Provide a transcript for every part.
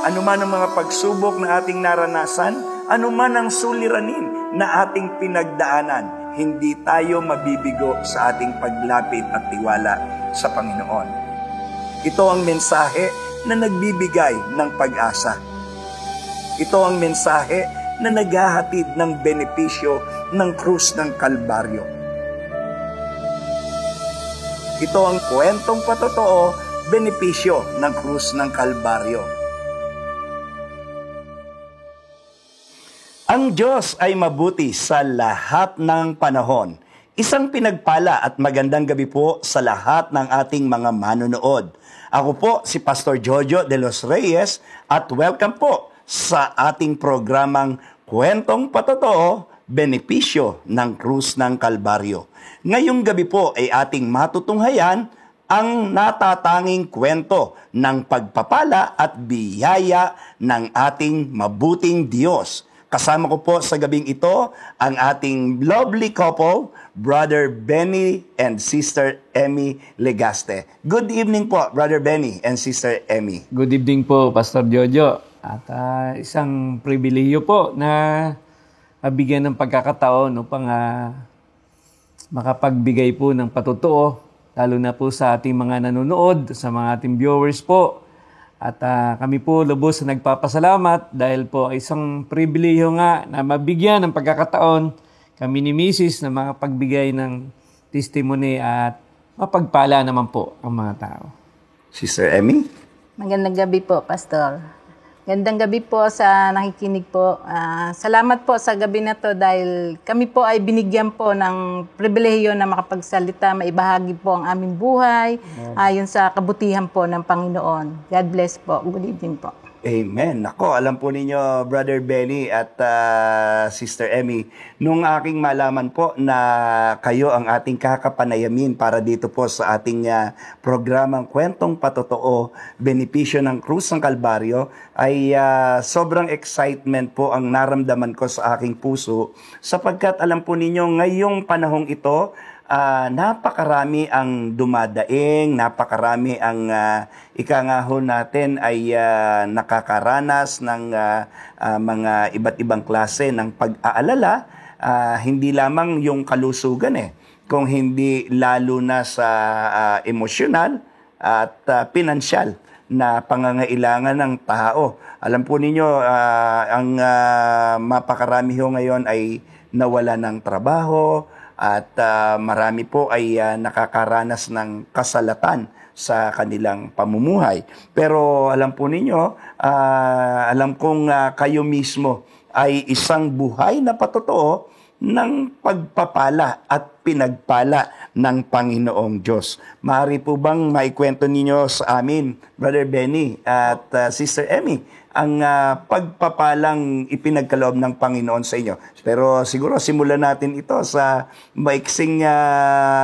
Anuman ang mga pagsubok na ating naranasan, anuman ang suliranin na ating pinagdaanan, hindi tayo mabibigo sa ating paglapit at tiwala sa Panginoon. Ito ang mensahe na nagbibigay ng pag-asa. Ito ang mensahe na naghahatid ng benepisyo ng krus ng Kalbaryo. Ito ang kwentong patotoo, benepisyo ng krus ng Kalbaryo. Ang Diyos ay mabuti sa lahat ng panahon. Isang pinagpala at magandang gabi po sa lahat ng ating mga manonood. Ako po si Pastor Jojo de los Reyes at welcome po sa ating programang Kwentong Patotoo, Benepisyo ng Krus ng Kalbaryo. Ngayong gabi po ay ating matutunghayan ang natatanging kwento ng pagpapala at biyaya ng ating mabuting Diyos. Kasama ko po sa gabing ito ang ating lovely couple, Brother Benny and Sister Emmy Legaste. Good evening po, Brother Benny and Sister Emmy. Good evening po, Pastor Jojo. At isang pribilehiyo po na mabigyan ng pagkakataon upang makapagbigay po ng patotoo, lalo na po sa ating mga nanonood, sa mga ating viewers po. At kami po lubos na nagpapasalamat dahil po isang pribilehiyo nga na mabigyan ng pagkakataon kami ni Mrs. na makapagbigay ng testimony at mapagpala naman po ang mga tao. Sister Emmy? Magandang gabi po, Pastor. Magandang gabi po sa nakikinig po. Salamat po sa gabi na to dahil kami po ay binigyan po ng pribilehiyo na makapagsalita, maibahagi po ang aming buhay ayon sa kabutihan po ng Panginoon. God bless po. Good evening po. Amen. Nako, alam po ninyo, Brother Benny at Sister Emmy, nung aking malaman po na kayo ang ating kakapanayamin para dito po sa ating programang Kwentong Patotoo, Benepisyo ng Krus ng Kalbaryo, ay sobrang excitement po ang naramdaman ko sa aking puso sapagkat alam po ninyo, ngayong panahong ito, napakarami ang dumadaing, napakarami ang ikangaho natin ay nakakaranas ng mga iba't ibang klase ng pag-aalala, hindi lamang yung kalusugan kung hindi lalo na sa emosyonal at pinansyal na pangangailangan ng tao. Alam po ninyo, ang mapakarami ho ngayon ay nawala ng trabaho, at marami po ay nakakaranas ng kasalatan sa kanilang pamumuhay. Pero alam po ninyo, alam kong kayo mismo ay isang buhay na patotoo ng pagpapala at pinagpala ng Panginoong Diyos. Maaari po bang maikwento ninyo sa amin, Brother Benny at Sister Emmy, ang pagpapalang ipinagkaloob ng Panginoon sa inyo? Pero siguro simulan natin ito sa maiksing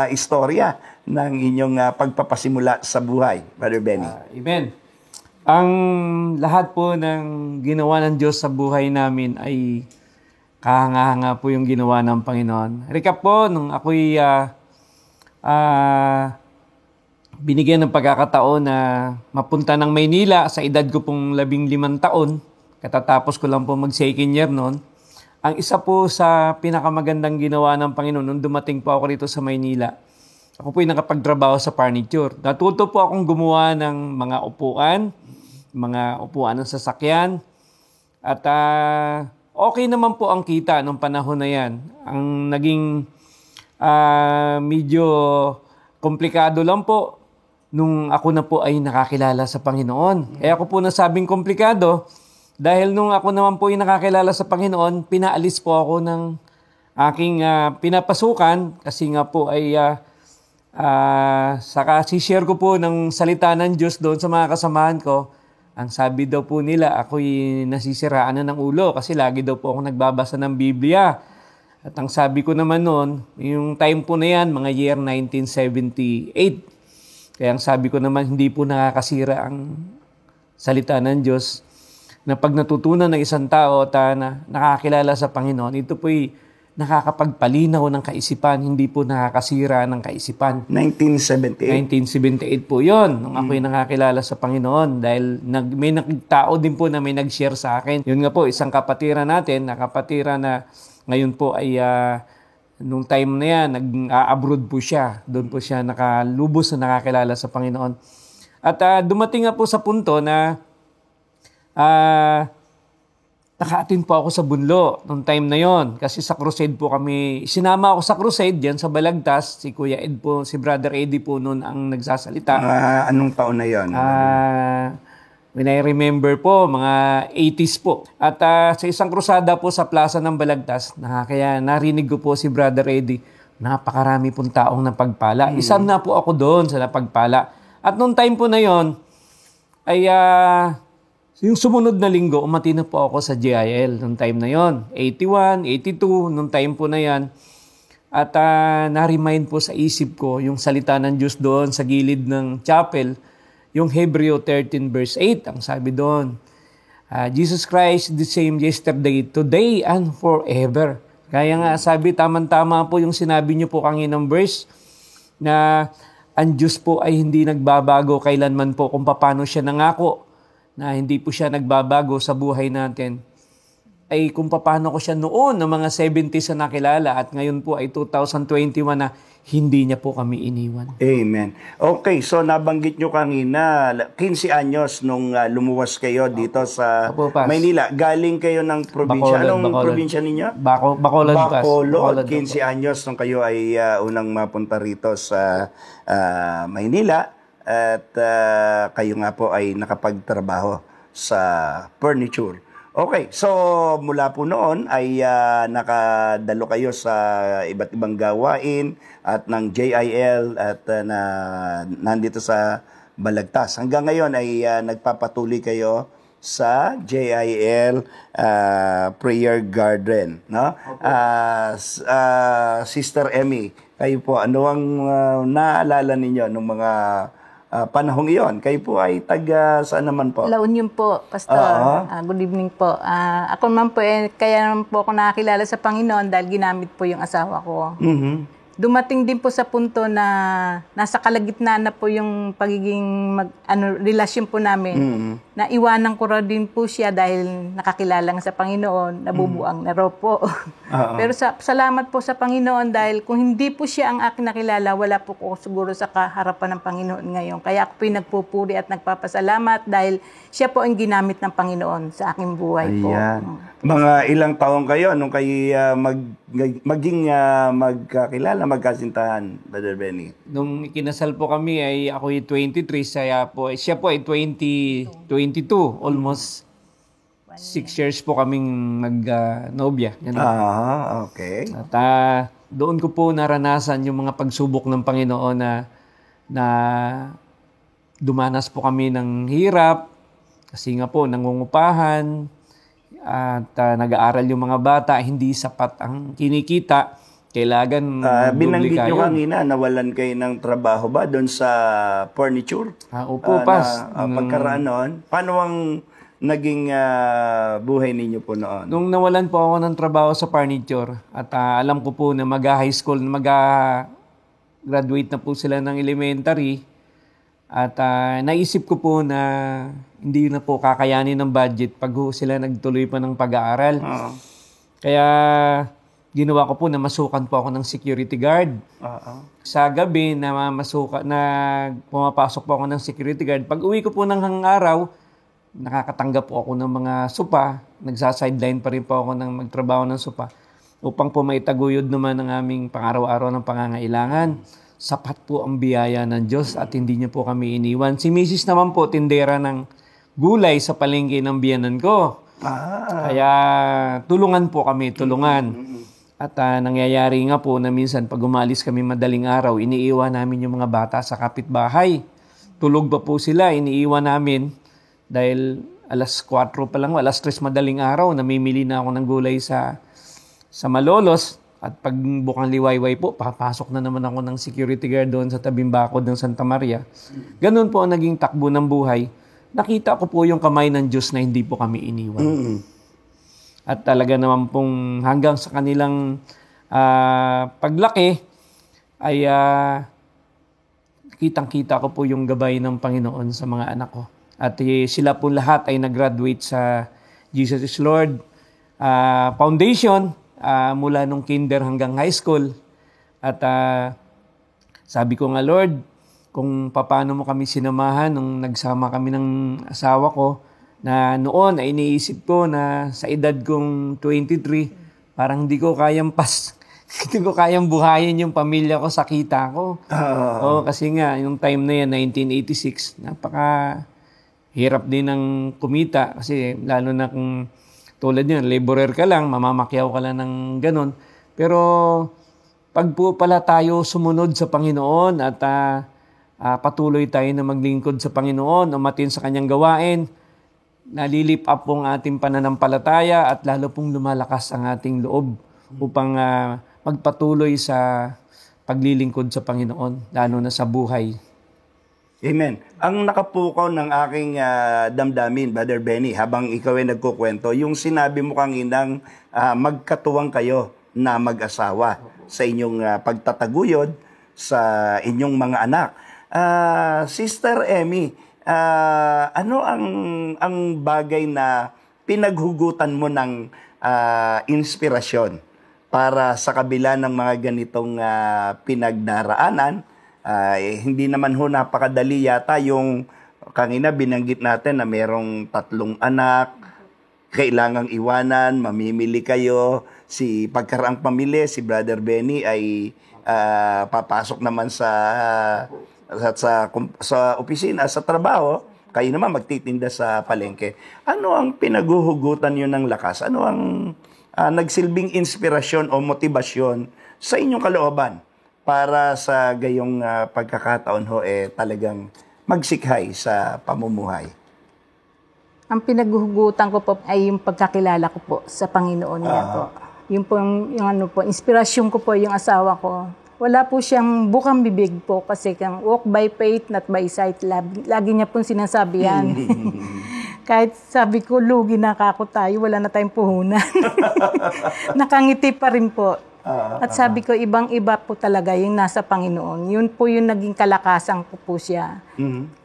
istorya ng inyong pagpapasimula sa buhay, Brother Benny. Amen. Ang lahat po ng ginawa ng Diyos sa buhay namin ay kahanga-hanga po yung ginawa ng Panginoon. Recap po, nung ako'y binigyan ng pagkakataon na mapunta ng Maynila sa edad ko pong 15 taon. Katatapos ko lang po mag-second year noon. Ang isa po sa pinakamagandang ginawa ng Panginoon nung dumating po ako rito sa Maynila, ako po yung nakapagtrabaho sa furniture. Natuto po akong gumawa ng mga upuan ng sasakyan. At okay naman po ang kita nung panahon na yan. Ang naging medyo komplikado lang po nung ako na po ay nakakilala sa Panginoon. Kaya ako po nasabing komplikado dahil nung ako naman po ay nakakilala sa Panginoon, pinaalis po ako ng aking pinapasukan kasi nga po ay saka si-share ko po ng salita ng Diyos doon sa mga kasamahan ko. Ang sabi daw po nila, ako'y nasisiraan na ng ulo kasi lagi daw po ako nagbabasa ng Biblia. At ang sabi ko naman noon, yung time po na yan, mga year 1978. Kaya ang sabi ko naman, hindi po nakakasira ang salita ng Diyos na pag natutunan ng isang tao at nakakilala sa Panginoon, ito po'y nakakapagpalinaw ng kaisipan, hindi po nakakasira ng kaisipan. 1978. 1978 po yun, nung ako'y nakakilala sa Panginoon dahil may tao din po na may nag-share sa akin. Yun nga po, isang kapatiran natin, nakapatiran na ngayon po ay nung time na yan, nag-abroad po siya. Doon po siya nakalubos na nakakilala sa Panginoon. At dumating nga po sa punto na naka-attend po ako sa Bunlo nung time na yon. Kasi sa crusade po kami, sinama ako sa crusade dyan sa Balagtas. Si Kuya Ed po, si Brother Eddie po noon ang nagsasalita. Anong taon na yon? When I remember po, mga 80s po. At sa isang krusada po sa plaza ng Balagtas, kaya narinig ko po si Brother Eddie, napakarami pong taong napagpala. Isang na po ako doon sa napagpala. At nung time po na yon, ay yung sumunod na linggo, umati na po ako sa GIL nung time na yon. 81, 82, nung time po na yan. At na-remind po sa isip ko yung salita ng Diyos doon sa gilid ng chapel, yung Hebreo 13 verse 8, ang sabi doon, Jesus Christ the same yesterday, today, and forever. Kaya nga sabi, tama-tama po yung sinabi niyo po kaninang verse, na ang Diyos po ay hindi nagbabago kailanman po kung paano siya nangako, na hindi po siya nagbabago sa buhay natin. Ay kung paano ko siya noon ng mga 70s na nakilala at ngayon po ay 2021 na hindi niya po kami iniwan. Amen. Okay, so nabanggit nyo kanina, 15 anyos nung lumuwas kayo dito sa Maynila. Galing kayo ng probinsya. Anong probinsya ninyo? Bacolod. Bacolod. 15 anyos nung kayo ay unang mapunta rito sa Maynila. At kayo nga po ay nakapagtrabaho sa furniture. Okay, so mula po noon ay nakadalo kayo sa iba't ibang gawain at ng JIL at nandito sa Balagtas. Hanggang ngayon ay nagpapatuloy kayo sa JIL Prayer Garden, no? Sister Emmy, kayo po, ano ang naalala ninyo ng mga panahong iyon? Kayo po ay taga saan naman po? La Union po, Pastor. Good evening po. Ako naman po, kaya naman po ako nakakilala sa Panginoon dahil ginamit po yung asawa ko. Mm-hmm. Dumating din po sa punto na nasa kalagitnaan na po yung pagiging relasyon po namin. Mm-hmm. Na iwanan ko raw din po siya dahil nakakilala nga sa Panginoon, nabubuang na raw po. Pero salamat po sa Panginoon dahil kung hindi po siya ang aking nakilala, wala po ko siguro sa kaharapan ng Panginoon ngayon. Kaya ako po yung nagpupuri at nagpapasalamat dahil siya po ang ginamit ng Panginoon sa aking buhay po. Ayan. Mga ilang taon kayo nung kayo maging magkakilala, magkasintahan, Brother Benny? Nung ikinasal po kami ay ako ay 23, siya po ay 22, almost 6 years po kaming nag-nobya. Okay. At doon ko po naranasan yung mga pagsubok ng Panginoon na dumanas po kami ng hirap kasi nga po nangungupahan at nag-aaral yung mga bata, hindi sapat ang kinikita. Kailangan binanggit nyo kanina, nawalan kayo ng trabaho ba doon sa furniture? Opo, Pas. Pagkaraan noon, paano ang naging buhay ninyo po noon? Nung nawalan po ako ng trabaho sa furniture at alam ko po na mag-high school, mag-graduate na po sila ng elementary at naisip ko po na hindi na po kakayanin ng budget pag sila nagtuloy pa ng pag-aaral. Kaya ginawa ko po na masukan po ako ng security guard. Sa gabi na pumapasok po ako ng security guard. Pag uwi ko po ng araw, nakakatanggap po ako ng mga supa. Nagsa-sideline pa rin po ako ng magtrabaho ng supa upang po maitaguyod naman ang aming pang-araw-araw ng pangangailangan. Sapat po ang biyaya ng Diyos at hindi niya po kami iniwan. Si Mrs. naman po, tindera ng gulay sa palengke ng biyanan ko. Kaya tulungan po kami, At nangyayari nga po na minsan pag umalis kami madaling araw, iniiwan namin yung mga bata sa kapitbahay. Tulog pa po sila, iniiwan namin dahil alas 4 pa lang, alas 3 madaling araw, namimili na ako ng gulay sa Malolos. At pag bukang liwayway po, papasok na naman ako ng security guard doon sa tabing bakod ng Santa Maria. Ganun po ang naging takbo ng buhay. Nakita ko po yung kamay ng Diyos na hindi po kami iniwan. At talaga naman pong hanggang sa kanilang paglaki ay kitang-kita ko po yung gabay ng Panginoon sa mga anak ko. At sila po lahat ay nag-graduate sa Jesus is Lord Foundation mula nung kinder hanggang high school. At sabi ko nga, Lord, kung paano mo kami sinamahan nung nagsama kami ng asawa ko, na noon ay iniisip ko na sa edad kong 23, parang hindi ko kayang hindi ko kayang buhayin yung pamilya ko sa kita ko. Oo, kasi nga, yung time na yan, 1986, hirap din ng kumita kasi lalo na kung tulad yun, laborer ka lang, mamamakyaw ka lang ng ganun. Pero pag po pala tayo sumunod sa Panginoon at patuloy tayo na maglingkod sa Panginoon, umatin sa Kanyang gawain, nalilip up pong ating pananampalataya at lalo pong lumalakas ang ating loob upang magpatuloy sa paglilingkod sa Panginoon, lalo na sa buhay. Amen. Ang nakapukaw ng aking damdamin, Brother Benny, habang ikaw ay nagkukwento, yung sinabi mo kanginang magkatuwang kayo na mag-asawa sa inyong pagtataguyod sa inyong mga anak. Sister Emmy, ano ang bagay na pinaghugutan mo ng inspirasyon para sa kabila ng mga ganitong pinagdaraanan? Hindi naman ho napakadali yata yung kanina binanggit natin na merong 3 anak, kailangang iwanan, mamimili kayo. Pagkaraang pamilya, si Brother Benny ay papasok naman sa opisina, sa trabaho, kayo naman magtitinda sa palengke. Ano ang pinaghuhugutan nyo ng lakas? Ano ang nagsilbing inspirasyon o motibasyon sa inyong kalooban para sa gayong pagkakataon ho talagang magsikhay sa pamumuhay? Ang pinaghuhugutan ko po ay yung pagkakilala ko po sa Panginoon niya po. Yung po, inspirasyon ko po yung asawa ko. Wala po siyang bukang bibig po kasi walk by faith, not by sight. Lagi niya pong sinasabi yan. Kahit sabi ko, lugi na kako tayo, wala na tayong puhunan. Nakangiti pa rin po. At sabi ko, ibang-iba po talaga yung nasa Panginoon. Yun po yung naging kalakasan ko po siya.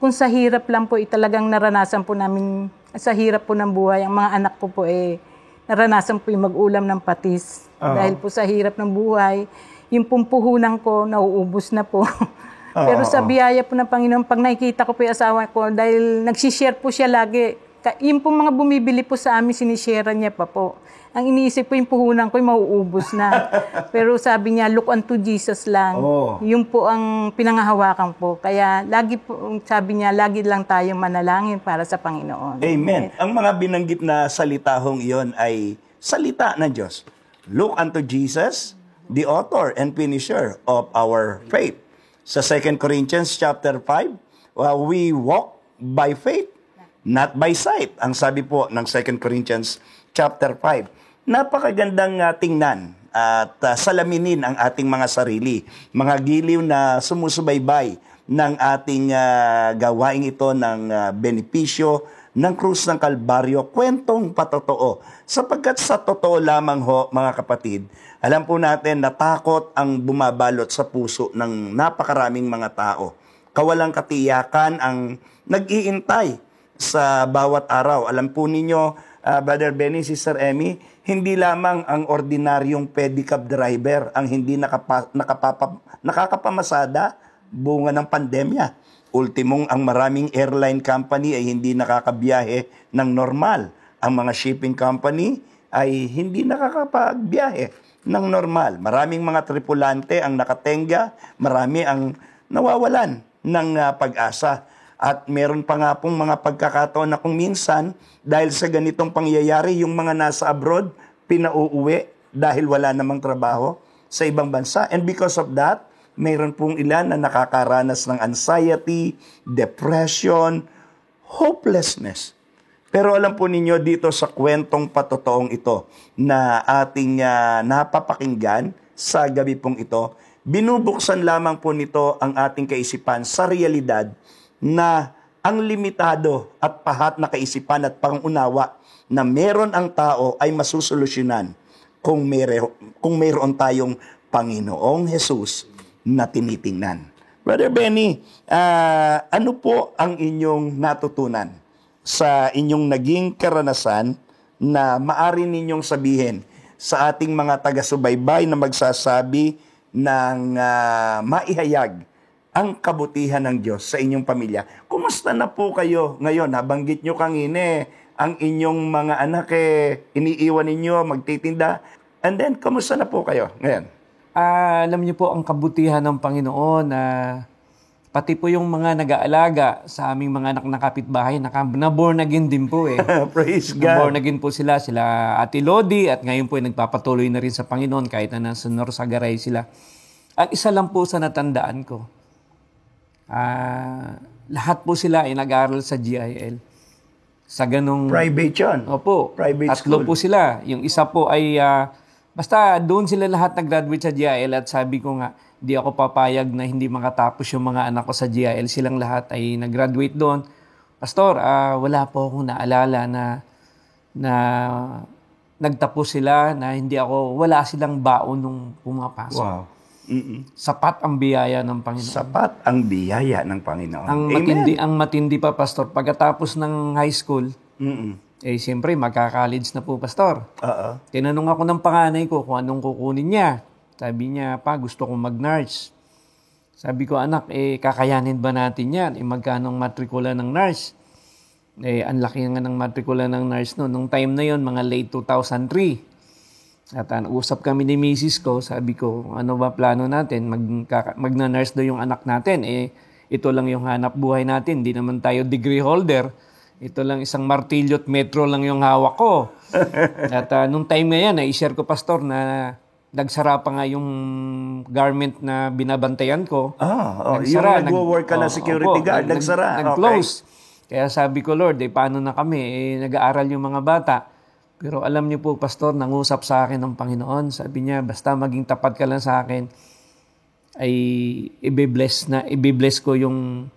Kung sa hirap lang po, talagang naranasan po namin, sa hirap po ng buhay, ang mga anak ko po naranasan po yung mag-ulam ng patis. Dahil po sa hirap ng buhay, yung pumpuhunan ko, nauubos na po. Pero sa biyaya po ng Panginoon, pag nakikita ko po yung asawa ko, dahil nagsishare po siya lagi, yung po mga bumibili po sa amin, sinishare niya pa po. Ang iniisip ko yung puhunan ko, yung mauubos na. Pero sabi niya, look unto Jesus lang. Yung po ang pinangahawakan po. Kaya lagi po, sabi niya, lagi lang tayong manalangin para sa Panginoon. Amen. Ang mga binanggit na salita hong iyon ay salita ng Diyos. Look unto Jesus, the author and finisher of our faith. Sa 2 Corinthians chapter 5, we walk by faith, not by sight. Ang sabi po ng 2 Corinthians chapter 5. Napakagandang tingnan at salaminin ang ating mga sarili. Mga giliw na sumusubaybay ng ating gawaing ito ng benepisyo ng krus ng Kalbaryo, kwentong patotoo. Sapagkat sa totoo lamang ho, mga kapatid, alam po natin na takot ang bumabalot sa puso ng napakaraming mga tao. Kawalang katiyakan ang nag-iintay sa bawat araw. Alam po ninyo, Brother Benny, Sister Emmy, hindi lamang ang ordinaryong pedicab driver ang hindi nakakapamasada bunga ng pandemya. Ultimong, ang maraming airline company ay hindi nakakabiyahe ng normal. Ang mga shipping company ay hindi nakakapagbiyahe ng normal. Maraming mga tripulante ang nakatenga, marami ang nawawalan ng pag-asa. At meron pa nga pong mga pagkakataon na kung minsan, dahil sa ganitong pangyayari, yung mga nasa abroad, pinauuwi dahil wala namang trabaho sa ibang bansa. And because of that, mayroon pong ilan na nakakaranas ng anxiety, depression, hopelessness. Pero alam po ninyo dito sa kwentong patotoong ito na ating napapakinggan sa gabi pong ito, binubuksan lamang po nito ang ating kaisipan sa realidad na ang limitado at pahat na kaisipan at pangunawa na meron ang tao ay masusolusyonan kung mayroon tayong Panginoong Jesus na tinitingnan. Brother Benny, ano po ang inyong natutunan sa inyong naging karanasan na maari ninyong sabihin sa ating mga taga-subaybay na magsasabi ng maihayag ang kabutihan ng Diyos sa inyong pamilya? Kumusta na po kayo ngayon? Nabanggit nyo kanina, ang inyong mga anak iniiwan ninyo, magtitinda. And then, kumusta na po kayo ngayon? Alam niyo po ang kabutihan ng Panginoon na pati po yung mga nag-aalaga sa aming mga anak na kapitbahay, na born again din po eh. Praise God. Born again po sila Ate Lodi, at ngayon po ay nagpapatuloy na rin sa Panginoon kahit na nasa Norsagaray sila. At isa lang po sa natandaan ko, lahat po sila ay nag-aaral sa GIL. Sa ganong... Private yun. Opo. Private Tatlo school. po sila. Yung isa po ay... basta doon sila lahat nag-graduate sa GIL, at sabi ko nga, di ako papayag na hindi makatapos yung mga anak ko sa GIL. Silang lahat ay nag-graduate doon. Pastor, wala po akong naalala na nagtapos sila, na hindi ako... Wala silang baon nung pumapasok. Wow. Sapat ang biyaya ng Panginoon. Sapat ang biyaya ng Panginoon. Ang matindi pa, Pastor, pagkatapos ng high school, siyempre, magka-college na po, Pastor. Tinanong ako ng panganay ko kung anong kukunin niya. Sabi niya, pa, gusto kong mag-nurse. Sabi ko, anak, kakayanin ba natin yan? Magkano ang matrikula ng nurse? Ang laki nga ng matrikula ng nurse no. Nung time na yon, mga late 2003. At usap kami ni Mrs. ko, sabi ko, ano ba plano natin? Magna-nurse daw yung anak natin. Ito lang yung hanap buhay natin. Di naman tayo degree holder. Ito lang isang martilyo at metro lang yung hawak ko. At nung time na yan, i-share ko, Pastor, na nagsara pa nga yung garment na binabantayan ko. Yung nag-work ka na security guard, nagsara. Nag-close. Okay. Kaya sabi ko, Lord, paano na kami? Nag-aaral yung mga bata. Pero alam niyo po, Pastor, nangusap sa akin ng Panginoon. Sabi niya, basta maging tapat ka lang sa akin, ay i-bless ko yung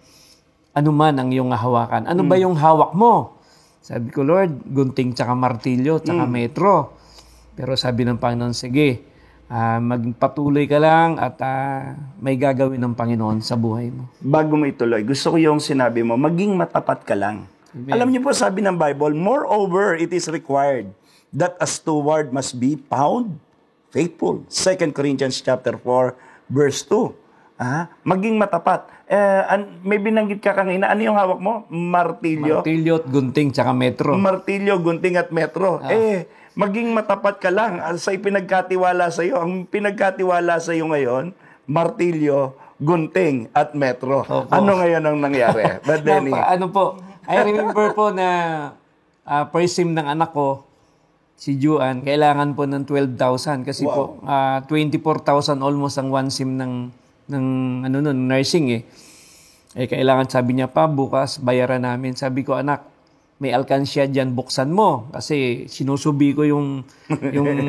ano man ang iyong hawakan. Ano ba yung hawak mo? Sabi ko, Lord, gunting tsaka martilyo tsaka metro. Pero sabi ng Panginoon, sige, magpatuloy ka lang at may gagawin ng Panginoon sa buhay mo. Bago mo ituloy, gusto ko yung sinabi mo, maging matapat ka lang. Amen. Alam niyo po, sabi ng Bible, moreover, it is required that a steward must be found faithful. 2 Corinthians chapter 4, verse 2. Maging matapat. May binanggit ka kanina, ano yung hawak mo? Martilyo. Martilyo at gunting tsaka metro. Martilyo, gunting at metro. Maging matapat ka lang sa ipinagkatiwala sa iyo. Ang pinagkatiwala sa iyo ngayon, martilyo, gunting at metro. Opo. Ano ngayon ang nangyari? But Denny, ano po, I remember po na first SIM ng anak ko, si Juan, kailangan po ng 12,000 kasi po 24,000 almost ang one SIM ng nursing kailangan, sabi niya pa, bukas bayaran namin. Sabi ko, anak, may alkansya diyan, buksan mo kasi sinusubi ko yung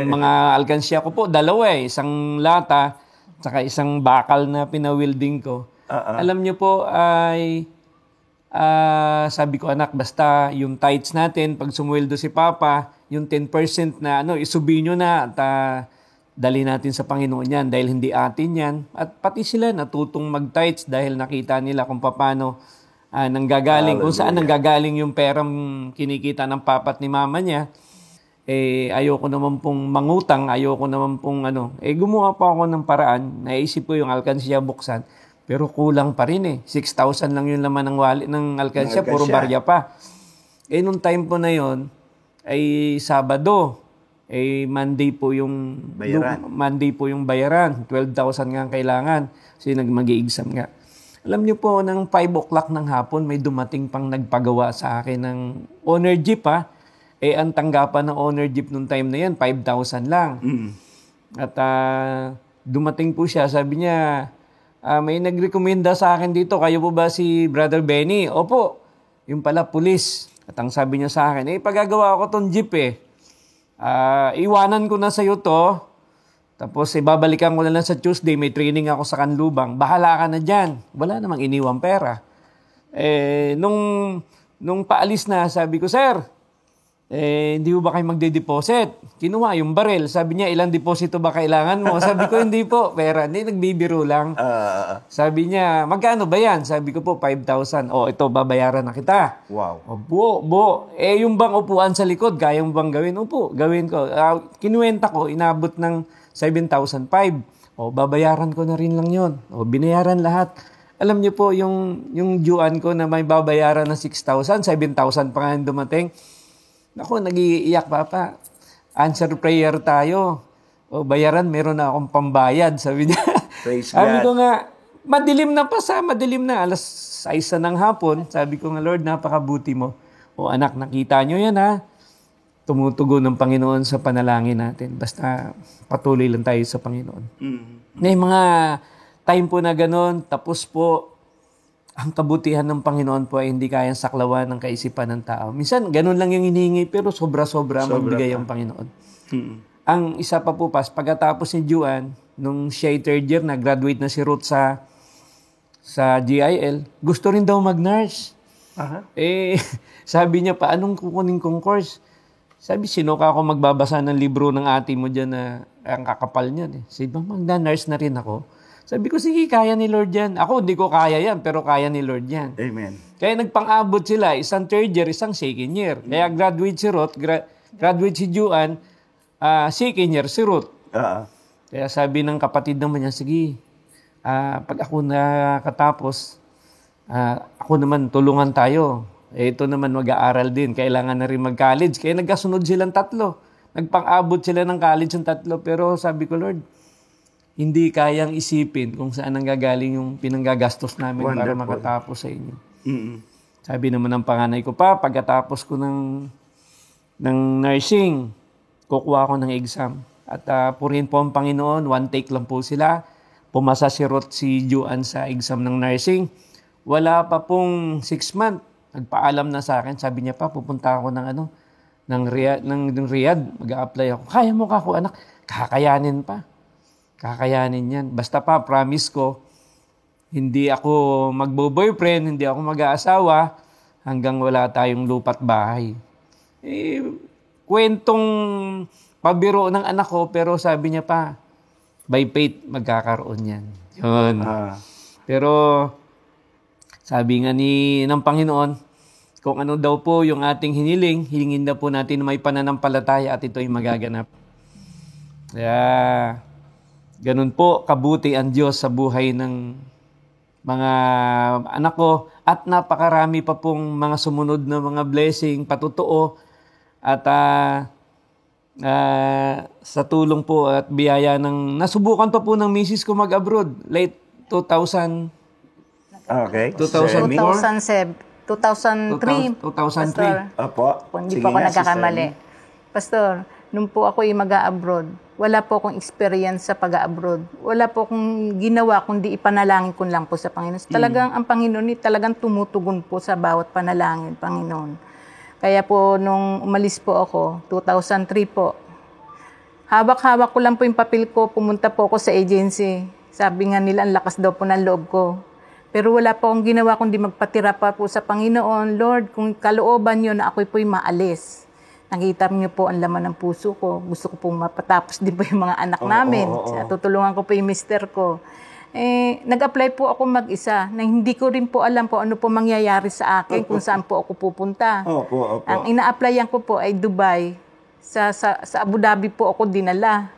mga alkansya ko po, dalawa isang lata saka isang bakal na pinawilding ko. Alam niyo po ay sabi ko, anak, basta yung tithes natin, pag sumweldo si Papa, yung 10% na isubi nyo na at dali natin sa Panginoon yan dahil hindi atin yan. At pati sila natutong mag-tithes dahil nakita nila kung paano nanggagaling, kung saan nanggagaling yung perang kinikita ng papa at ni mama niya. Ayoko naman pong mangutang, ayoko naman pong gumawa pa ako ng paraan, naisip ko yung alkansya buksan. Pero kulang pa rin 6,000 lang yung laman ng wallet ng alkansya, puro barya pa. Nung time po na yon ay Sabado. Monday po yung bayaran. 12,000 nga ang kailangan. Kasi mag-i-exam nga. Alam niyo po, ng 5 o'clock ng hapon, may dumating pang nagpagawa sa akin ng owner jeep ang tanggapan ng owner jeep nung time na yan, 5,000 lang. At dumating po siya, sabi niya, may nagrekomenda sa akin dito, kayo po ba si Brother Benny? Opo, yung pala pulis. At ang sabi niya sa akin, pagagawa ko tong jeep iwanan ko na sa'yo to, tapos babalikan ko na lang sa Tuesday, may training ako sa Kanlubang, bahala ka na dyan. Wala namang iniwang pera. Nung paalis na, sabi ko, Sir, hindi mo ba kayo magde-deposit? Kinuha yung baril. Sabi niya, ilang deposito ba kailangan mo? Sabi ko, hindi po. Pera, hindi, nagbibiro lang. Sabi niya, magkano ba yan? Sabi ko po, 5,000. Ito, babayaran na kita. Wow. Bo. Yung bang upuan sa likod, kaya mo bang gawin? Opo, gawin ko. Kinuwenta ko, inabot ng 7,500. Babayaran ko na rin lang yun. Binayaran lahat. Alam niyo po, yung duan ko na may babayaran na 6,000, 7,000 pa nga dumating. Ako, nag-iiyak, Papa. Answer prayer tayo. Bayaran, meron na akong pambayad. Sabi niya. Praise Sabi God. ko nga, madilim na. Alas 6 na ng hapon. Sabi ko nga, Lord, napakabuti mo. Anak, nakita nyo yan, ha? Tumutugon ng Panginoon sa panalangin natin. Basta patuloy lang tayo sa Panginoon. May mga time po na ganun, tapos po, ang kabutihan ng Panginoon po ay hindi kayang saklawan ng kaisipan ng tao. Minsan, ganun lang yung hinihingi, pero sobra-sobra magbigay ang Panginoon. Ang isa pa po, pagkatapos ni Juan, nung siya ay third year, nag-graduate na si Ruth sa GIL, gusto rin daw mag-nurse. Sabi niya pa, anong kukunin kong course? Sabi, sino ka ako magbabasa ng libro ng ate mo dyan na ang kakapal niyan? Sabi, magna-nurse na rin ako. Sabi ko, sige, kaya ni Lord yan. Ako, hindi ko kaya yan, pero kaya ni Lord yan. Amen. Kaya nagpang-abot sila, isang third year, isang second year. Kaya graduate si Ruth, graduate si Juan, second year si Ruth. Kaya sabi ng kapatid naman niya, sige, pag ako nakatapos, ako naman, tulungan tayo. Ito naman mag-aaral din. Kailangan na rin mag-college. Kaya nagkasunod silang tatlo. Nagpang-abot sila ng college ng tatlo. Pero sabi ko, Lord, hindi kayang isipin kung saan nanggagaling yung pinanggagastos namin para makatapos sa inyo. Sabi naman ng panganay ko pa, pagkatapos ko ng nursing, kukuha ko ng exam. At purihin po ang Panginoon, one take lang po sila. Pumasa si Ruth, si Juan sa exam ng nursing. Wala pa pong 6 months. Nagpaalam na sa akin. Sabi niya pa, pupunta ako ng Riyadh. Mag-a-apply ako. Kaya mo ka ako, anak. Kakayanin pa. Kakayanin yan. Basta pa, promise ko, hindi ako magbo-boyfriend, hindi ako mag-aasawa, hanggang wala tayong lupa't bahay. Kwentong pabiro ng anak ko, pero sabi niya pa, by faith, magkakaroon yan. Yun. Pero, sabi nga ng Panginoon, kung ano daw po yung ating hiniling, hilingin na po natin na may pananampalataya at ito'y magaganap. Kaya, ganun po kabuti ang Diyos sa buhay ng mga anak ko at napakarami pa pong mga sumunod na mga blessing, patutuo at sa tulong po at biyaya ng nasubukan pa po ng misis ko mag-abroad late 2000. Okay. 2007. 2003. 2003. Opo. Kung hindi Sige po ako nga, nagkakamali. Sister Pastor, nung po ako mag-a-abroad, wala po akong experience sa pag-a-abroad. Wala po akong ginawa kundi ipanalangin ko lang po sa Panginoon. Talagang ang Panginoon talagang tumutugon po sa bawat panalangin, Panginoon. Kaya po nung umalis po ako, 2003 po, hawak-hawak ko lang po yung papel ko, pumunta po ako sa agency. Sabi nga nila, ang lakas daw po ng loob ko. Pero wala po akong ginawa kundi magpatira pa po sa Panginoon. Lord, kung kalooban nyo na ako'y po'y maalis. Nakita niyo po ang laman ng puso ko. Gusto ko pong mapatapos din po yung mga anak namin. Tutulungan ko po yung mister ko. Nag-apply po ako mag-isa na hindi ko rin po alam po ano po mangyayari sa akin kung saan po ako pupunta. Opo. Ang ina-applyan ko po ay Dubai. Sa Abu Dhabi po ako dinala.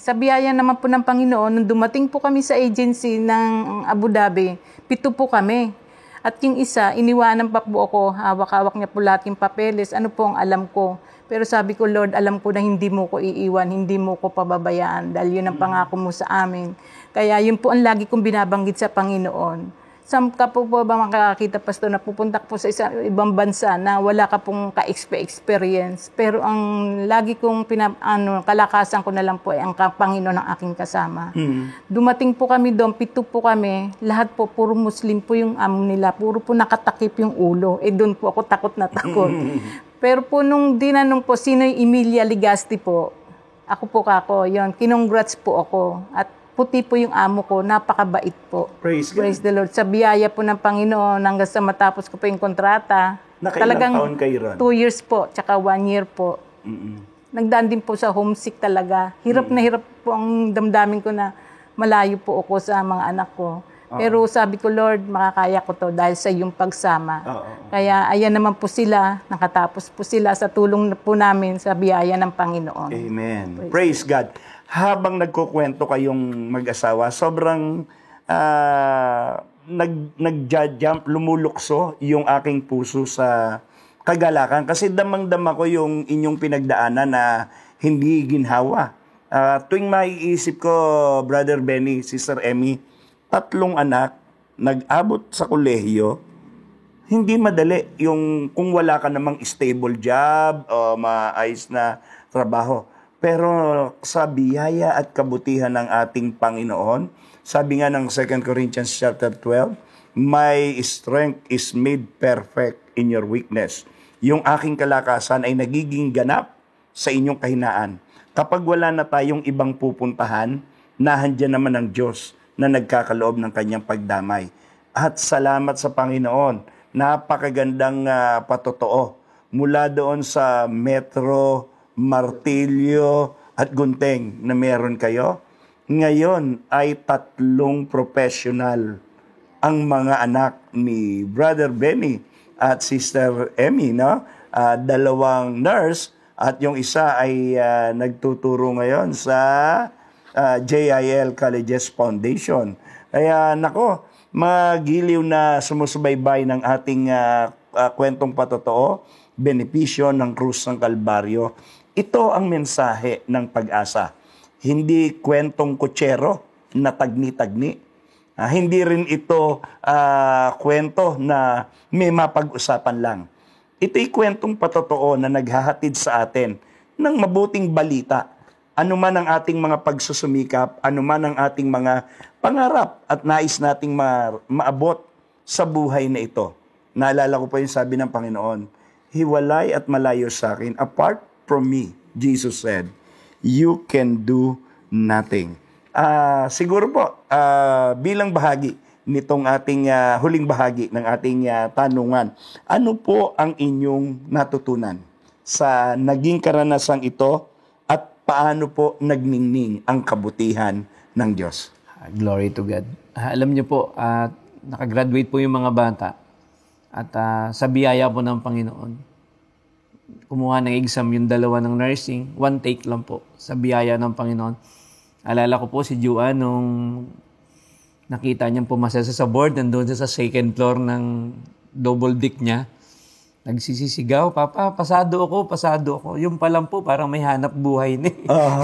Sa biyaya naman po ng Panginoon, nung dumating po kami sa agency ng Abu Dhabi, 7 po kami. At yung isa, iniwanan pa po ako, hawak-hawak niya po lahat yung papeles. Ano po ang alam ko? Pero sabi ko, Lord, alam ko na hindi mo ko iiwan, hindi mo ko pababayaan dahil yun ang pangako mo sa amin. Kaya yun po ang lagi kong binabanggit sa Panginoon. Saan ka po ba makakakita, Pastor, na pupunta po sa ibang bansa na wala ka pong ka-experience? Pero ang lagi kong kalakasan ko na lang po ay ang Panginoon ng aking kasama. Dumating po kami doon, 7 po kami, lahat po puro Muslim po yung amo nila, puro po nakatakip yung ulo. Doon po ako takot na takot. Pero po nung dinanong po, sino yung Emilia Ligasti po? Ako po yun, kinongrats po ako. At puti po yung amo ko, napakabait po. Praise God. Praise the Lord. Sa biyaya po ng Panginoon, hanggang sa matapos ko po yung kontrata. Nakailang taon kayo ron? 2 years po, tsaka 1 year po. Nagdaan din po sa homesick talaga. Hirap na hirap po ang damdamin ko na malayo po ako sa mga anak ko. Pero sabi ko, Lord, makakaya ko to dahil sa iyong pagsama. Kaya ayan naman po sila, nakatapos po sila sa tulong po namin sa biyaya ng Panginoon. Amen. Praise God. Habang nagkukwento kayong mag-asawa, sobrang nag-jump, lumulukso yung aking puso sa kagalakan. Kasi damang-dama ko yung inyong pinagdaanan na hindi ginhawa. Tuwing maiisip ko, Brother Benny, Sister Emmy, 3 anak, nag-abot sa kolehiyo, hindi madali yung kung wala ka namang stable job o maayos na trabaho. Pero sa biyaya at kabutihan ng ating Panginoon, sabi nga ng 2 Corinthians chapter 12, my strength is made perfect in your weakness. Yung aking kalakasan ay nagiging ganap sa inyong kahinaan. Kapag wala na tayong ibang pupuntahan, nahandyan naman ang Diyos na nagkakaloob ng kanyang pagdamay. At salamat sa Panginoon, napakagandang patotoo mula doon sa Metro, Martilyo at Gunteng na meron kayo. Ngayon ay 3 professional ang mga anak ni Brother Benny at Sister Emmy, no? 2 nurse at yung isa ay nagtuturo ngayon sa JIL Colleges Foundation. Kaya nako, magiliw na sumusubaybay ng ating kwentong patotoo, benepisyo ng krus ng Kalbaryo. Ito ang mensahe ng Pag-asa. Hindi kwentong kutsero na tagni-tagni. Hindi rin ito kwento na may mapag-usapan lang. Ito'y kwentong patotoo na naghahatid sa atin ng mabuting balita. Ano man ang ating mga pagsusumikap, ano man ang ating mga pangarap at nais nating maabot sa buhay na ito. Naalala ko pa yung sabi ng Panginoon, hiwalay at malayo sa akin, apart from me, Jesus said, you can do nothing. Siguro po, bilang bahagi nitong ating huling bahagi ng ating tanungan, ano po ang inyong natutunan sa naging karanasang ito at paano po nagningning ang kabutihan ng Diyos? Glory to God. Alam niyo po, nakagraduate po yung mga bata at sa biyaya po ng Panginoon, kumuha ng exam yung 2 ng nursing, 1 take lang po sa biyaya ng Panginoon. Alala ko po si Juan nung nakita niyang pumasa sa board, nandun sa 2nd floor ng double deck niya. Nagsisisigaw, Papa, pasado ako. Yung pa lang po, parang may hanap buhay na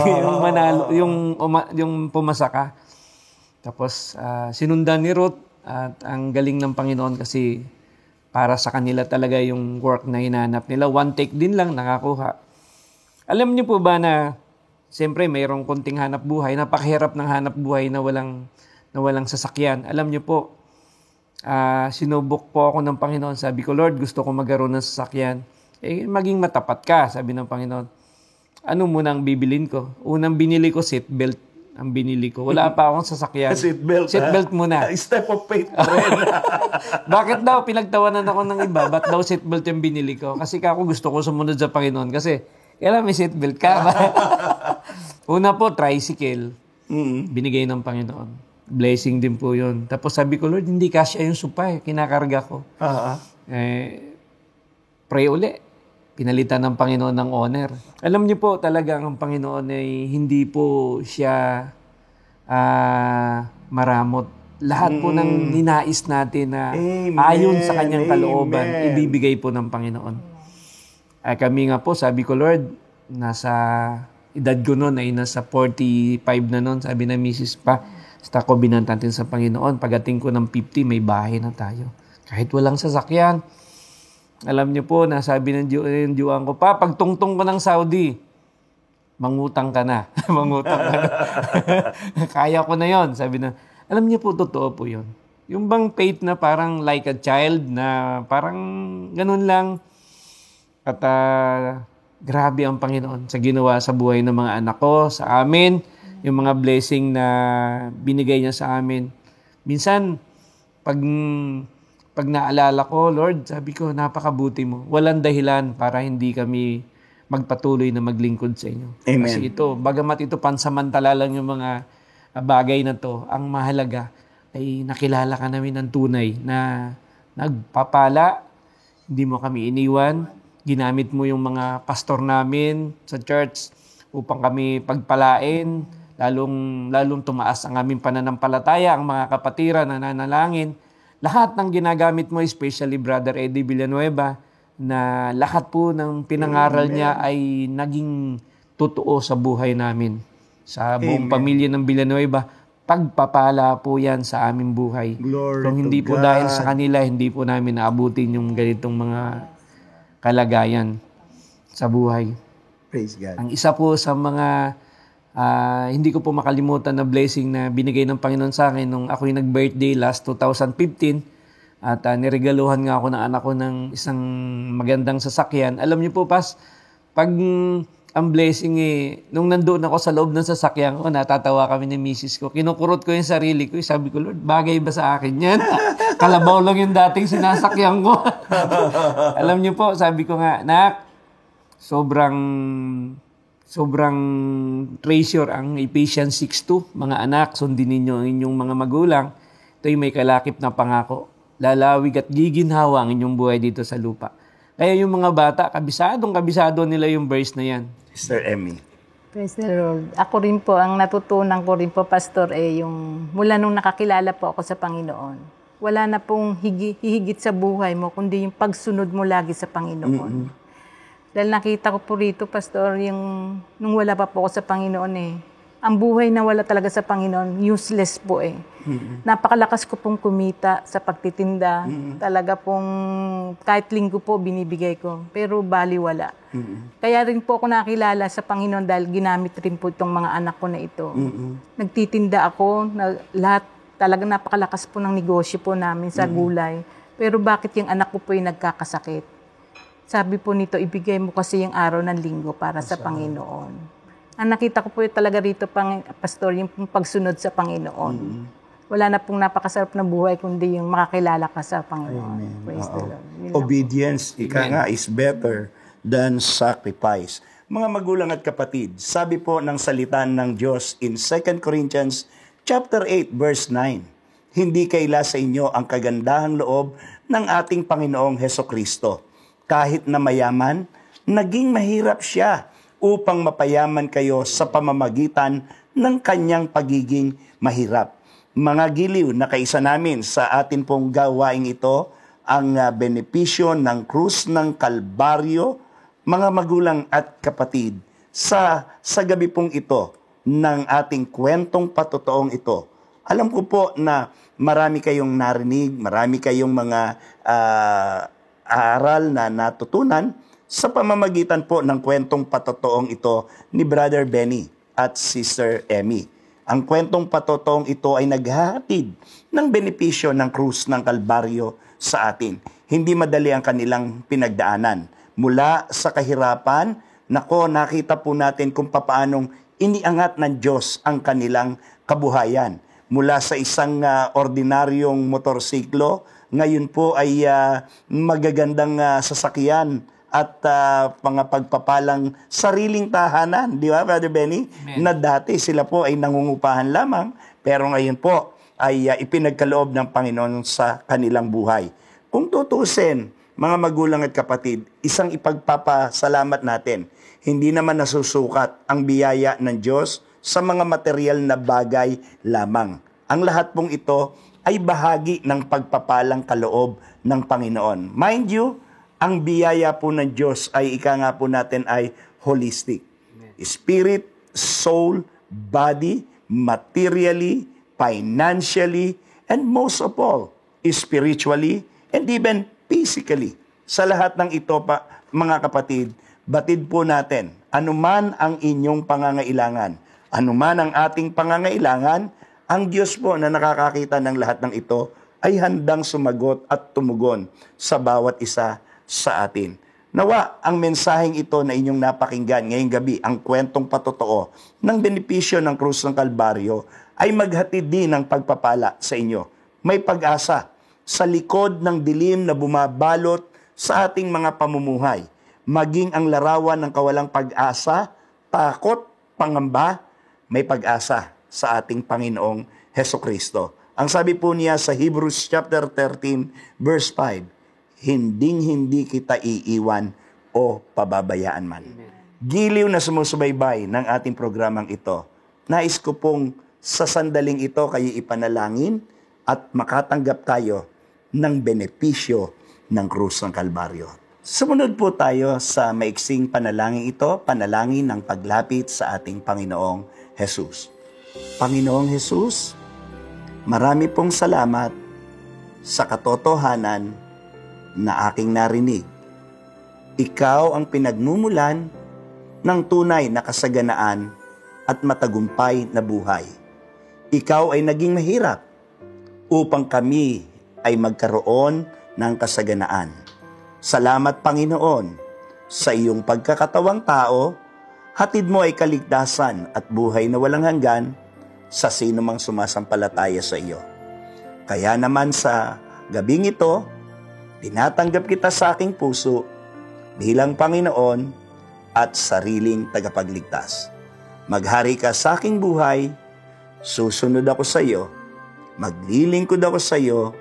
yung manalo, yung pumasa ka. Tapos, sinundan ni Ruth at ang galing ng Panginoon kasi para sa kanila talaga yung work na hinanap nila. 1 take din lang nakakuha. Alam niyo po ba na, siyempre, mayroong konting hanap buhay, napakahirap ng hanap buhay na walang sasakyan. Alam niyo po, sinubok po ako ng Panginoon. Sabi ko, Lord, gusto ko magkaroon ng sasakyan. Maging matapat ka, sabi ng Panginoon. Ano muna ang bibilin ko? Unang binili ko, seatbelt ang binili ko. Wala pa akong sasakyan. Seatbelt muna. Step of faith pa rin. Bakit daw? Pinagtawanan ako ng iba. Ba't daw seatbelt yung binili ko? Kasi ako gusto ko sumunod sa Panginoon. Kasi, kailan may seatbelt ka? Una po, tricycle. Binigay ng Panginoon. Blessing din po yun. Tapos sabi ko, Lord, hindi kasya yung supay. Kinakarga ko. Pray uli. Pinalitan ng Panginoon ng owner. Alam niyo po talagang ang Panginoon ay hindi po siya maramot. Lahat po ng ninais natin na ayon sa kanyang kalooban, ibibigay po ng Panginoon. Kami nga po, sabi ko, Lord, nasa edad ko noon ay nasa 45 na noon. Sabi na Mrs. pa, basta ko binantatin sa Panginoon. Pagating ko ng 50, may bahay na tayo. Kahit walang sasakyan. Alam niyo po, nasabi ng Juan ko, Pa, pagtungtong ko ng Saudi, mangutang ka na. Mangutang ka na. Kaya ko na yon. Sabi na, alam niyo po, totoo po yon. Yung bang faith na parang like a child, na parang ganun lang. At grabe ang Panginoon sa ginawa sa buhay ng mga anak ko, sa amin, yung mga blessing na binigay niya sa amin. Minsan, pag naalala ko, Lord, sabi ko, napakabuti mo. Walang dahilan para hindi kami magpatuloy na maglingkod sa inyo. Amen. Kasi ito, bagamat ito pansamantala lang yung mga bagay na to, ang mahalaga ay nakilala ka namin ng tunay na nagpapala, hindi mo kami iniwan, ginamit mo yung mga pastor namin sa church upang kami pagpalain, lalong tumaas ang aming pananampalataya, ang mga kapatiran na nanalangin. Lahat ng ginagamit mo, especially Brother Eddie Villanueva, na lahat po ng pinangaral niya ay naging totoo sa buhay namin. Sa buong pamilya ng Villanueva, pagpapala po yan sa aming buhay. Glory Kung hindi to po God. dahil sa kanila, hindi po namin naabutin yung ganitong mga kalagayan sa buhay. Praise God. Ang isa po sa mga hindi ko po makalimutan na blessing na binigay ng Panginoon sa akin nung ako'y nag-birthday last 2015 at niregaluhan nga ako ng anak ko ng isang magandang sasakyan. Alam niyo po, pag ang blessing nung nandoon ako sa loob ng sasakyan ko, natatawa kami ni misis ko. Kinukurot ko yung sarili ko. Sabi ko, Lord, bagay ba sa akin yan? Kalabaw lang yung dating sinasakyan ko. Alam niyo po, sabi ko nga, Nak, sobrang treasure ang Ephesians 6:2. Mga anak, sundin ninyo ang inyong mga magulang. Ito'y may kalakip na pangako. Lalawig at giginhawa ang inyong buhay dito sa lupa. Kaya yung mga bata, kabisado nila yung verse na yan. Sister Emmy. Praise the Lord. Ako rin po, ang natutunan ko rin po, Pastor, yung mula nung nakakilala po ako sa Panginoon, wala na pong hihigit sa buhay mo, kundi yung pagsunod mo lagi sa Panginoon. Dahil nakita ko po rito, Pastor, nung wala pa po ako sa Panginoon ang buhay na wala talaga sa Panginoon, useless po Napakalakas ko pong kumita sa pagtitinda. Talaga pong kahit linggo po binibigay ko. Pero baliwala. Kaya rin po ako nakilala sa Panginoon dahil ginamit rin po itong mga anak ko na ito. Nagtitinda ako. Lahat talaga napakalakas po ng negosyo po namin sa gulay. Pero bakit yung anak ko po yung nagkakasakit? Sabi po nito, ibigay mo kasi yung araw ng linggo para sa Panginoon. Ang nakita ko po talaga rito, Pastor, yung pagsunod sa Panginoon. Wala na pong napakasarap na buhay kundi yung makakilala ka sa Panginoon. Amen. Praise the Lord. Yun lang. Obedience, ika nga, is better than sacrifice. Mga magulang at kapatid, sabi po ng salita ng Diyos in 2 Corinthians chapter 8, verse 9, hindi kaila sa inyo ang kagandahang loob ng ating Panginoong Hesukristo. Kahit na mayaman, naging mahirap siya upang mapayaman kayo sa pamamagitan ng kanyang pagiging mahirap. Mga giliw na kaisa namin sa atin pong gawaing ito, ang benepisyo ng krus ng Kalbaryo, mga magulang at kapatid, sa gabi pong ito ng ating kwentong patotoong ito. Alam ko po na marami kayong narinig, marami kayong mga aral na natutunan sa pamamagitan po ng kwentong patotoong ito ni Brother Benny at Sister Emmy. Ang kwentong patotoong ito ay naghahatid ng benepisyo ng krus ng Kalbaryo sa atin. Hindi madali ang kanilang pinagdaanan. Mula sa kahirapan, nakita po natin kung paanong iniangat ng Diyos ang kanilang kabuhayan. Mula sa isang ordinaryong motorsiklo, ngayon po ay magagandang sasakyan at mga pagpapalang sariling tahanan, di ba, Brother Benny? Amen. Na dati sila po ay nangungupahan lamang, pero ngayon po ay ipinagkaloob ng Panginoon sa kanilang buhay. Kung tutusin, mga magulang at kapatid, isang ipagpapasalamat natin. Hindi naman nasusukat ang biyaya ng Diyos sa mga material na bagay lamang. Ang lahat pong ito ay bahagi ng pagpapalang kaloob ng Panginoon. Mind you, ang biyaya po ng Diyos ay ika nga po natin ay holistic. Spirit, soul, body, materially, financially, and most of all, spiritually, and even physically. Sa lahat ng ito pa, mga kapatid, batid po natin, anuman ang inyong pangangailangan, anuman ang ating pangangailangan, ang Diyos po na nakakakita ng lahat ng ito ay handang sumagot at tumugon sa bawat isa sa atin. Nawa ang mensaheng ito na inyong napakinggan ngayong gabi, ang kwentong patotoo ng benepisyo ng krus ng Kalbaryo, ay maghatid din ng pagpapala sa inyo. May pag-asa sa likod ng dilim na bumabalot sa ating mga pamumuhay. Maging ang larawan ng kawalang pag-asa, takot, pangamba, may pag-asa sa ating Panginoong Hesukristo. Ang sabi po niya sa Hebrews chapter 13 verse 5, hinding-hindi kita iiwan o pababayaan man. Giliw na sumusubaybay ng ating programang ito, nais ko pong sa sandaling ito kayo ipanalangin at makatanggap tayo ng benepisyo ng krus ng Kalbaryo. Sumunod po tayo sa maiksing panalangin ito, panalangin ng paglapit sa ating Panginoong Jesus. Panginoong Jesus, marami pong salamat sa katotohanan na aking narinig. Ikaw ang pinagmumulan ng tunay na kasaganaan at matagumpay na buhay. Ikaw ay naging mahirap upang kami ay magkaroon ng kasaganaan. Salamat, Panginoon, sa iyong pagkakatawang tao, hatid mo ay kaligtasan at buhay na walang hanggan sa sino mang sumasampalataya sa iyo. Kaya naman sa gabing ito, tinatanggap kita sa aking puso bilang Panginoon at sariling tagapagligtas. Maghari ka sa aking buhay, susunod ako sa iyo, maglilingkod ako sa iyo,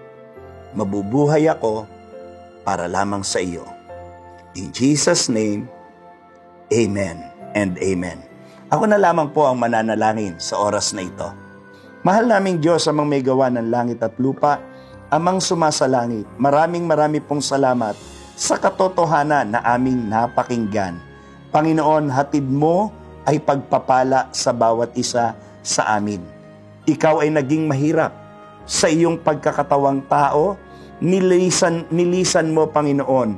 mabubuhay ako para lamang sa iyo. In Jesus' name, Amen and Amen. Ako na lamang po ang mananalangin sa oras na ito. Mahal naming Diyos, amang may gawa ng langit at lupa, amang sumasalangit, maraming pong salamat sa katotohanan na aming napakinggan. Panginoon, hatid mo ay pagpapala sa bawat isa sa amin. Ikaw ay naging mahirap sa iyong pagkakatawang tao, nilisan mo, Panginoon,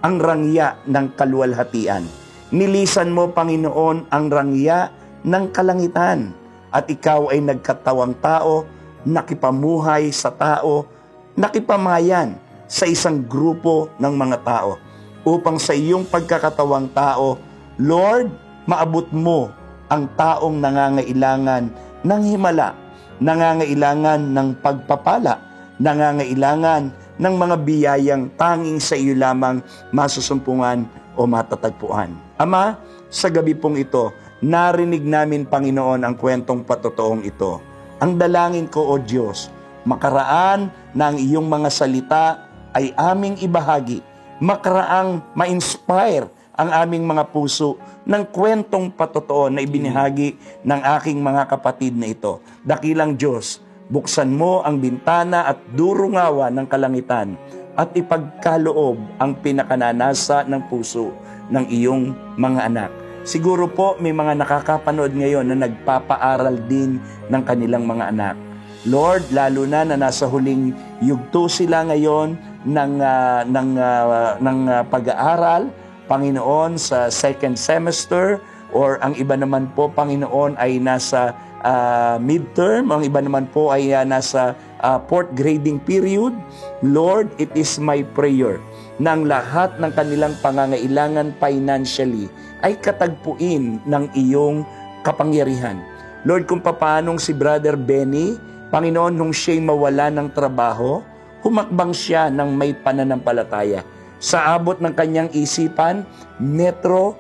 ang rangya ng kaluwalhatian. Nilisan mo, Panginoon, ang rangya ng kalangitan. At ikaw ay nagkatawang tao, nakipamuhay sa tao, nakipamayan sa isang grupo ng mga tao. Upang sa iyong pagkakatawang tao, Lord, maabot mo ang taong nangangailangan ng himala, nangangailangan ng pagpapala, nangangailangan ng mga biyayang tanging sa iyo lamang masusumpungan o matatagpuan. Ama, sa gabi pong ito, narinig namin, Panginoon, ang kwentong patotoong ito. Ang dalangin ko, O Diyos, makaraan na ang iyong mga salita ay aming ibahagi, makaraang ma-inspire ang aming mga puso ng kwentong patotoo na ibinahagi ng aking mga kapatid na ito. Dakilang Diyos, buksan mo ang bintana at durungawa ng kalangitan at ipagkaloob ang pinakananasa ng puso ng iyong mga anak. Siguro po may mga nakakapanood ngayon na nagpapaaral din ng kanilang mga anak. Lord, lalo na nasa huling yugto sila ngayon ng pag-aaral, Panginoon, sa second semester, or ang iba naman po, Panginoon, ay nasa midterm, ang iba naman po ay nasa fourth grading period. Lord, it is my prayer na ang lahat ng kanilang pangangailangan financially ay katagpuin ng iyong kapangyarihan. Lord, kung paanong si Brother Benny, Panginoon, nung siya'y mawala ng trabaho, humakbang siya ng may pananampalataya. Sa abot ng kanyang isipan, metro,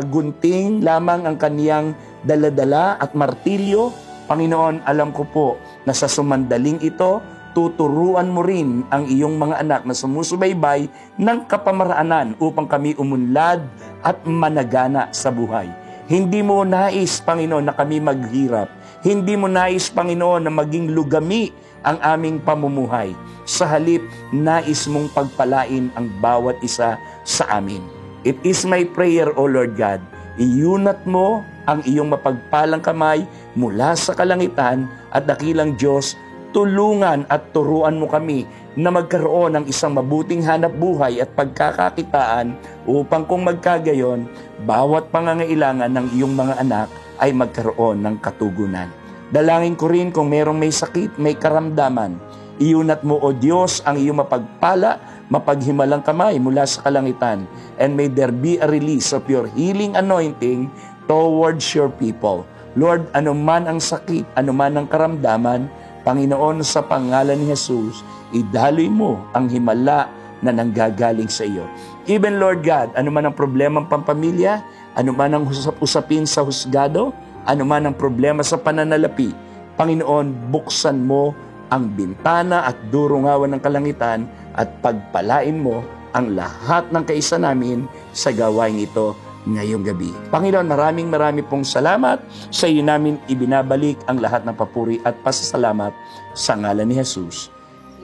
gunting lamang ang kaniyang daladala at martilyo. Panginoon, alam ko po na sa sumandaling ito, tuturuan mo rin ang iyong mga anak na sumusubaybay ng kapamaraanan upang kami umunlad at managana sa buhay. Hindi mo nais, Panginoon, na kami maghirap. Hindi mo nais, Panginoon, na maging lugami ang aming pamumuhay. Sa halip, nais mong pagpalain ang bawat isa sa amin. It is my prayer, O Lord God, iunat mo ang iyong mapagpalang kamay mula sa kalangitan at dakilang Diyos, tulungan at turuan mo kami na magkaroon ng isang mabuting hanap buhay at pagkakakitaan upang kung magkagayon, bawat pangangailangan ng iyong mga anak ay magkaroon ng katugunan. Dalangin ko rin kung merong may sakit, may karamdaman, iunat mo, O Diyos, ang iyong mapagpala mapaghimalang kamay mula sa kalangitan, and may there be a release of your healing anointing towards your people. Lord, anuman ang sakit, anuman ang karamdaman, Panginoon, sa pangalan ni Jesus, idaloy mo ang himala na nanggagaling sa iyo. Even, Lord God, anuman ang problema ng pampamilya, anuman ang usapin sa husgado, anuman ang problema sa pananalapi, Panginoon, buksan mo ang bintana at durungawan ng kalangitan at pagpalain mo ang lahat ng kaisa namin sa gawain ito ngayong gabi. Panginoon, maraming pong salamat. Sa iyo namin ibinabalik ang lahat ng papuri at pasasalamat sa ngalan ni Jesus.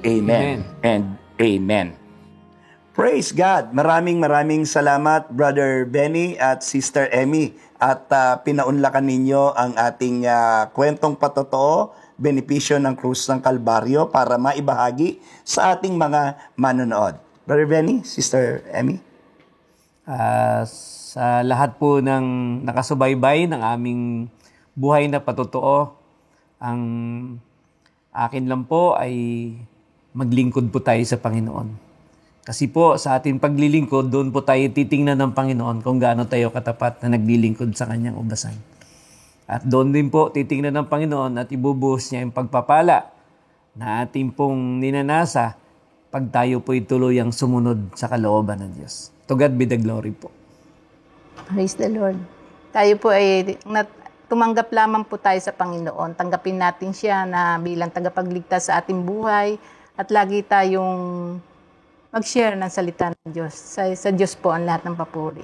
Amen. And amen. Praise God! Maraming salamat, Brother Benny at Sister Emmy. At pinaunlakan ninyo ang ating kwentong patotoo, benepisyo ng krus ng Kalbaryo para maibahagi sa ating mga manonood. Brother Benny, Sister Emmy? Sa lahat po ng nakasubaybay ng aming buhay na patotoo, ang akin lang po ay maglingkod po tayo sa Panginoon. Kasi po sa ating paglilingkod, doon po tayo titingnan ng Panginoon kung gaano tayo katapat na naglilingkod sa Kanyang ubasan. At doon din po titingnan ng Panginoon at ibubuhos niya yung pagpapala na ating pong ninanasa pag tayo po tuluyang sumunod sa kalooban ng Diyos. To God be the glory po. Praise the Lord. Tayo po ay tumanggap lamang po tayo sa Panginoon. Tanggapin natin siya na bilang tagapagligtas sa ating buhay at lagi tayong mag-share ng salita ng Diyos. Sa Diyos po ang lahat ng papuri.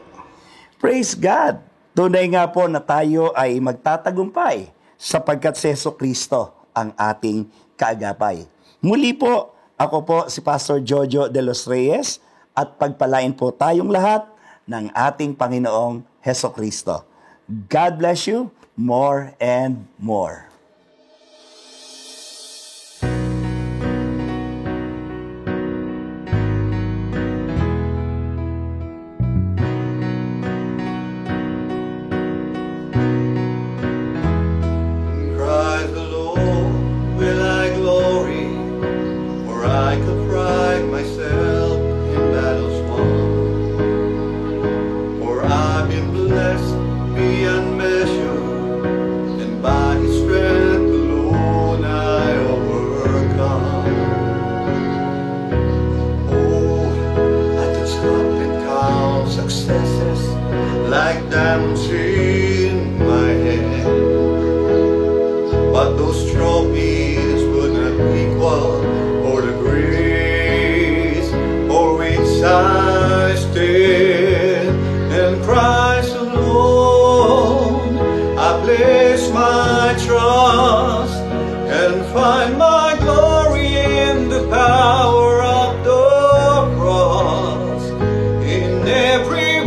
Praise God! Tunay nga po na tayo ay magtatagumpay sapagkat si Jesucristo ang ating kaagapay. Muli po, ako po si Pastor Jojo de los Reyes at pagpalain po tayong lahat ng ating Panginoong Jesucristo. God bless you more and more. Like diamonds in my hand, but those trophies would not equal for the grace for which I stand. And Christ alone I place my trust and find my glory in the power of the cross. In every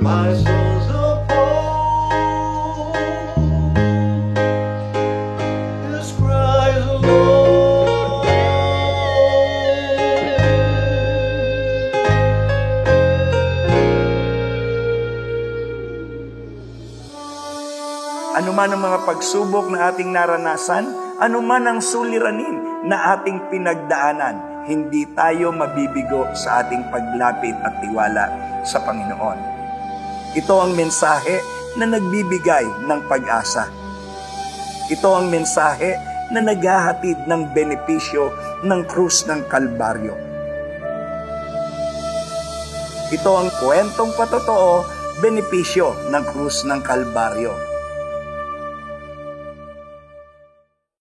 my soul's upon. This cries alone. Ano man ang mga pagsubok na ating naranasan, ano man ang suliranin na ating pinagdaanan, hindi tayo mabibigo sa ating paglapit at tiwala sa Panginoon. Ito ang mensahe na nagbibigay ng pag-asa. Ito ang mensahe na naghahatid ng benepisyo ng krus ng Kalbaryo. Ito ang kwentong patotoo, benepisyo ng krus ng Kalbaryo.